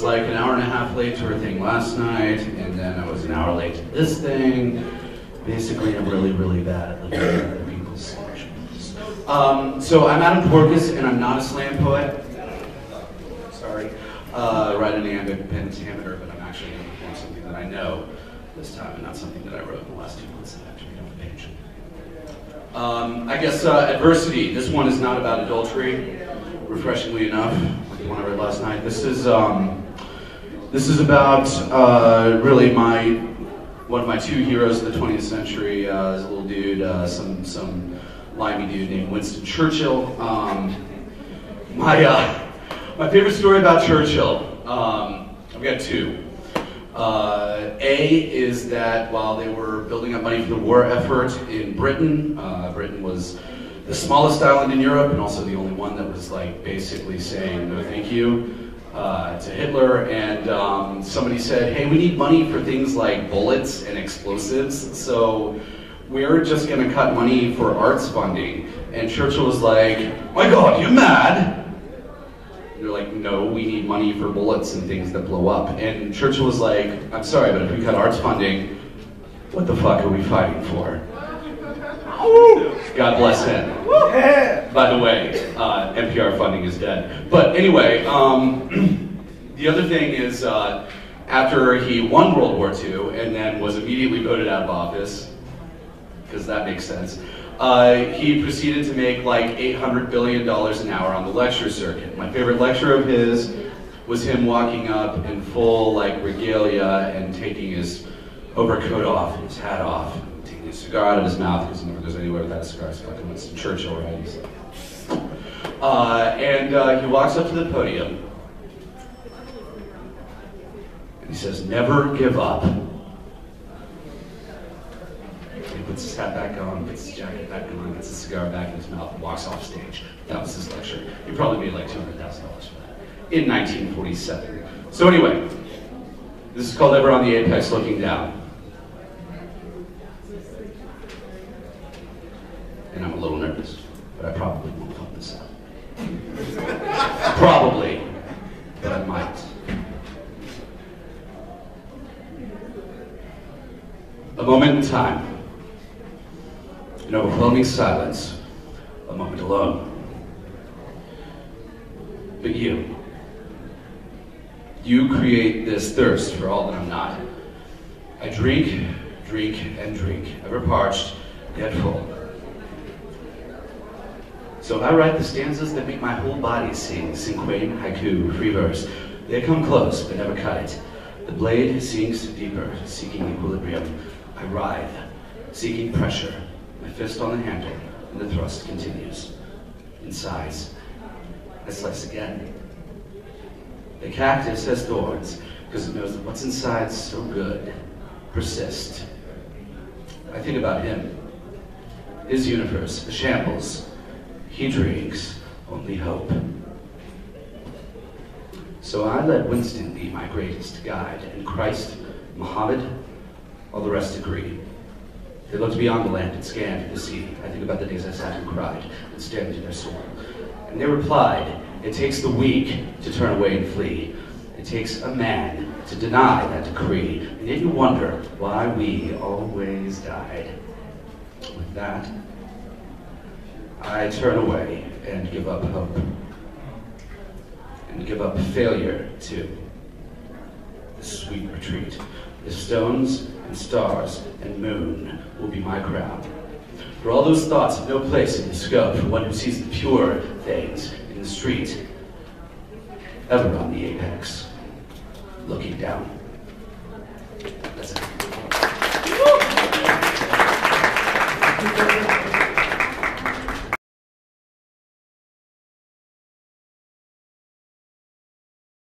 Like an hour and a half late to her thing last night, and then I was an hour late to this thing. Basically, I'm really, really bad at looking at other people's schedules. So I'm Adam Dworkis, and I'm not a slam poet. Sorry. Write an pentameter, but I'm actually going to perform something that I know this time, and not something that I wrote in the last 2 months that I have to read on the page. I guess adversity. This one is not about adultery, refreshingly enough, like the one I read last night. This is about really one of my two heroes of the 20th century. Is a little dude, some limey dude named Winston Churchill. My favorite story about Churchill, I've got two. A is that while they were building up money for the war effort in Britain, Britain was the smallest island in Europe and also the only one that was like basically saying no thank you to Hitler, and somebody said, hey, we need money for things like bullets and explosives, so we're just going to cut money for arts funding. And Churchill was like, my God, you mad? They're like, no, we need money for bullets and things that blow up. And Churchill was like, I'm sorry, but if we cut arts funding, what the fuck are we fighting for? God bless him. By the way, NPR funding is dead. But anyway, the other thing is, after he won World War II and then was immediately voted out of office, because that makes sense, he proceeded to make like $800 billion an hour on the lecture circuit. My favorite lecture of his was him walking up in full like regalia and taking his overcoat off and his hat off, and taking his cigar out of his mouth, because he never goes anywhere without a cigar. It's fucking Winston Churchill, right? He's like, he walks up to the podium and he says, never give up. He puts his hat back on, puts his jacket back on, gets his cigar back in his mouth, and walks off stage. That was his lecture. He probably made like $200,000 for that in 1947. So anyway, this is called Ever on the Apex Looking Down. And I'm a little nervous, but I probably won't fuck this up. Probably, but I might. A moment in time. An overwhelming silence, a moment alone. But you create this thirst for all that I'm not. I drink, drink, and drink, ever parched, yet full. So I write the stanzas that make my whole body sing, cinquain, haiku, free verse. They come close, but never cut it. The blade sinks deeper, seeking equilibrium. I writhe, seeking pressure. My fist on the handle, and the thrust continues. In sighs, I slice again. The cactus has thorns, because it knows that what's inside is so good. Persist. I think about him. His universe, a shambles. He drinks only hope. So I let Winston be my greatest guide, and Christ, Muhammad, all the rest agree. They looked beyond the land and scanned the sea. I think about the days I sat and cried and stared into their soul. And they replied, it takes the weak to turn away and flee. It takes a man to deny that decree. And yet you wonder why we always died. With that, I turn away and give up hope. And give up failure too. The sweet retreat. The stones and stars and moon will be my crown. For all those thoughts have no place in the scope for one who sees the pure things in the street, ever on the apex, looking down.